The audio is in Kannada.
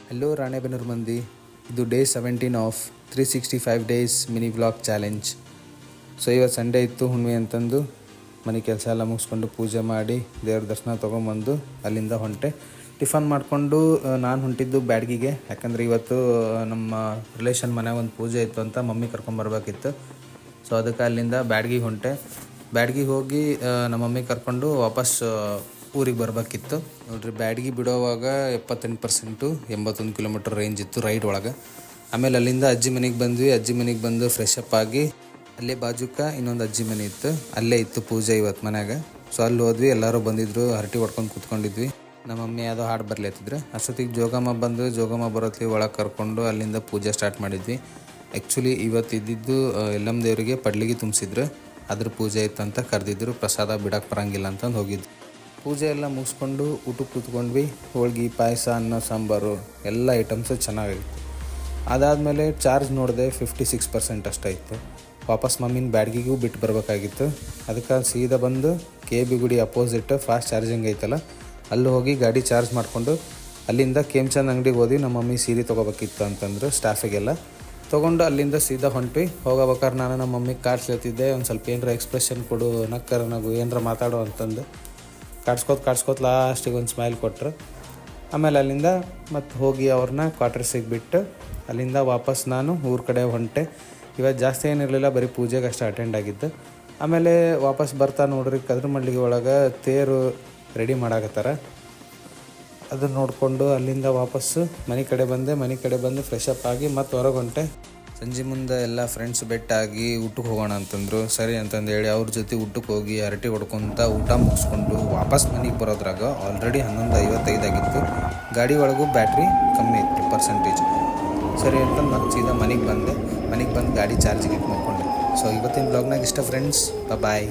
ಹೆಲೋ ರಾಣೆಬೆನ್ನೂರು ಮಂದಿ, ಇದು day 17 of 365 days mini vlog challenge. So ಇವತ್ತು ಸಂಡೇ ಇತ್ತು, ಹುಣ್ಣಿಮೆ ಅಂತಂದು ಮನೆ ಕೆಲಸ ಎಲ್ಲ ಮುಗಿಸ್ಕೊಂಡು ಪೂಜೆ ಮಾಡಿ ದೇವ್ರ ದರ್ಶನ ತೊಗೊಂಬಂದು ಅಲ್ಲಿಂದ ಹೊಂಟೆ. ಟಿಫನ್ ಮಾಡಿಕೊಂಡು ನಾನು ಹೊಂಟಿದ್ದು ಬ್ಯಾಡ್ಗಿಗೆ, ಯಾಕಂದರೆ ಇವತ್ತು ನಮ್ಮ ರಿಲೇಷನ್ ಮನೆಯಾಗ ಒಂದು ಪೂಜೆ ಇತ್ತು ಅಂತ ಮಮ್ಮಿ ಕರ್ಕೊಂಬರ್ಬೇಕಿತ್ತು. ಸೊ ಅದಕ್ಕೆ ಅಲ್ಲಿಂದ ಬ್ಯಾಡ್ಗಿಗೆ ಹೊಂಟೆ. ಬ್ಯಾಡ್ಗಿಗೆ ಹೋಗಿ ನಮ್ಮ ಮಮ್ಮಿ ಕರ್ಕೊಂಡು ವಾಪಸ್ ಊರಿಗೆ ಬರಬೇಕಿತ್ತು. ನೋಡಿರಿ, ಬ್ಯಾಡ್ಗಿ ಬಿಡೋವಾಗ 78% 81 ಕಿಲೋಮೀಟರ್ ರೇಂಜ್ ಇತ್ತು ರೈಡ್ ಒಳಗೆ. ಆಮೇಲೆ ಅಲ್ಲಿಂದ ಅಜ್ಜಿ ಮನೆಗೆ ಬಂದ್ವಿ. ಅಜ್ಜಿ ಮನೆಗೆ ಬಂದು ಫ್ರೆಶ್ ಅಪ್ ಆಗಿ ಅಲ್ಲೇ ಬಾಜುಕ ಇನ್ನೊಂದು ಅಜ್ಜಿ ಮನೆ ಇತ್ತು, ಅಲ್ಲೇ ಇತ್ತು ಪೂಜೆ ಇವತ್ತು ಮನ್ಯಾಗ. ಸೊ ಅಲ್ಲಿ ಹೋದ್ವಿ, ಎಲ್ಲರೂ ಬಂದಿದ್ರು, ಹರಟಿ ಹೊಡ್ಕೊಂಡು ಕೂತ್ಕೊಂಡಿದ್ವಿ. ನಮ್ಮ ಮಮ್ಮಿ ಯಾವುದೋ ಹಾಡು ಬರ್ಲತ್ತಿದ್ರು. ಅಷ್ಟೊತ್ತಿಗೆ ಜೋಗಮ್ಮ ಬಂದು ಜೋಗಮ್ಮ ಬರೋತ್ಲಿ ಒಳಗೆ ಕರ್ಕೊಂಡು ಅಲ್ಲಿಂದ ಪೂಜೆ ಸ್ಟಾರ್ಟ್ ಮಾಡಿದ್ವಿ. ಆ್ಯಕ್ಚುಲಿ ಇವತ್ತು ಇದ್ದಿದ್ದು ಎಲ್ಲಮ್ಮ ದೇವರಿಗೆ ಪಡ್ಲಿಗೆ ತುಂಬಿಸಿದ್ರು, ಅದ್ರ ಪೂಜೆ ಇತ್ತು ಅಂತ ಕರೆದಿದ್ರು. ಪ್ರಸಾದ ಬಿಡಕ್ಕೆ ಬರೋಂಗಿಲ್ಲ ಅಂತಂದು ಹೋಗಿದ್ವಿ. ಪೂಜೆ ಎಲ್ಲ ಮುಗಿಸ್ಕೊಂಡು ಊಟಕ್ಕೆ ಕೂತ್ಕೊಂಡ್ವಿ. ಹೋಳ್ಗೆ, ಪಾಯಸ, ಅನ್ನ, ಸಾಂಬಾರು ಎಲ್ಲ ಐಟಮ್ಸು ಚೆನ್ನಾಗಿತ್ತು. ಅದಾದಮೇಲೆ ಚಾರ್ಜ್ ನೋಡಿದೆ 56% ಅಷ್ಟೇ ಇತ್ತು. ವಾಪಸ್ ಮಮ್ಮಿನ ಬ್ಯಾಡ್ಗಿಗೂ ಬಿಟ್ಟು ಬರಬೇಕಾಗಿತ್ತು. ಅದಕ್ಕೆ ಸೀದಾ ಬಂದು KB ಗುಡಿ ಅಪೋಸಿಟ್ ಫಾಸ್ಟ್ ಚಾರ್ಜಿಂಗ್ ಐತಲ್ಲ, ಅಲ್ಲಿ ಹೋಗಿ ಗಾಡಿ ಚಾರ್ಜ್ ಮಾಡಿಕೊಂಡು ಅಲ್ಲಿಂದ ಕೇಮ್ಚಂದ್ ಅಂಗಡಿಗೆ ಹೋದ್ವಿ. ನಮ್ಮ ಮಮ್ಮಿ ಸೀರೆ ತೊಗೋಬೇಕಿತ್ತು ಅಂತಂದ್ರು, ಸ್ಟಾಫಿಗೆಲ್ಲ ತೊಗೊಂಡು ಅಲ್ಲಿಂದ ಸೀದಾ ಹೊಂಟ್ವಿ. ಹೋಗೋಬೇಕಾದ್ರೆ ನಾನು ನಮ್ಮ ಮಮ್ಮಿಗೆ ಕಾಡ್ಸ್ಲತ್ತಿದ್ದೆ, ಒಂದು ಸ್ವಲ್ಪ ಏನರ ಎಕ್ಸ್ಪ್ರೆಷನ್ ಕೊಡು, ನಕ್ಕರ ನಗು, ಏನರ ಮಾತಾಡೋ ಅಂತಂದು ಕಾಡ್ಸ್ಕೋತ ಲಾಸ್ಟಿಗೆ ಒಂದು ಸ್ಮೈಲ್ ಕೊಟ್ಟರು. ಆಮೇಲೆ ಅಲ್ಲಿಂದ ಮತ್ತೆ ಹೋಗಿ ಅವ್ರನ್ನ ಕ್ವಾರ್ಟರ್ಸಿಗೆ ಬಿಟ್ಟು ಅಲ್ಲಿಂದ ವಾಪಸ್ ನಾನು ಊರ ಕಡೆ ಹೊಂಟೆ. ಇವತ್ತು ಜಾಸ್ತಿ ಏನಿರಲಿಲ್ಲ, ಬರೀ ಪೂಜೆಗೆ ಅಷ್ಟೇ ಅಟೆಂಡ್ ಆಗಿದ್ದು. ಆಮೇಲೆ ವಾಪಸ್ ಬರ್ತಾ ನೋಡ್ರಿ, ಕದ್ರ ಮಳ್ಳಿಗೆ ಒಳಗೆ ತೇರು ರೆಡಿ ಮಾಡಾಕತ್ತಾರ. ಅದನ್ನು ನೋಡಿಕೊಂಡು ಅಲ್ಲಿಂದ ವಾಪಸ್ಸು ಮನೆ ಕಡೆ ಬಂದು ಫ್ರೆಶ್ ಅಪ್ ಆಗಿ ಮತ್ತೆ ಹೊರಗೆ ಹೊಂಟೆ. ಸಂಜೆ ಮುಂದೆ ಎಲ್ಲ ಫ್ರೆಂಡ್ಸ್ ಬೆಟ್ಟಾಗಿ ಊಟಕ್ಕೆ ಹೋಗೋಣ ಅಂತಂದರು. ಸರಿ ಅಂತಂದು ಹೇಳಿ ಅವ್ರ ಜೊತೆ ಊಟಕ್ಕೆ ಹೋಗಿ ಹರಟಿ ಹೊಡ್ಕೊತ ಊಟ ಮುಗಿಸ್ಕೊಂಡು ವಾಪಸ್ ಮನೆಗೆ ಬರೋದ್ರಾಗ ಆಲ್ರೆಡಿ 11:55 ಆಗಿತ್ತು. ಗಾಡಿ ಒಳಗೂ ಬ್ಯಾಟ್ರಿ ಕಮ್ಮಿ ಇತ್ತು ಪರ್ಸೆಂಟೇಜ್. ಸರಿ ಅಂತ ಮತ್ತೆ ಸೀದಾ ಮನೆಗೆ ಬಂದು ಗಾಡಿ ಚಾರ್ಜಿಗೆ ಇಟ್ಟು ಮಾಡ್ಕೊಂಡೆ. ಸೊ ಇವತ್ತಿನ ಬ್ಲಾಗ್ನಾಗ ಇಷ್ಟ ಫ್ರೆಂಡ್ಸ್, ಬಾಯ್.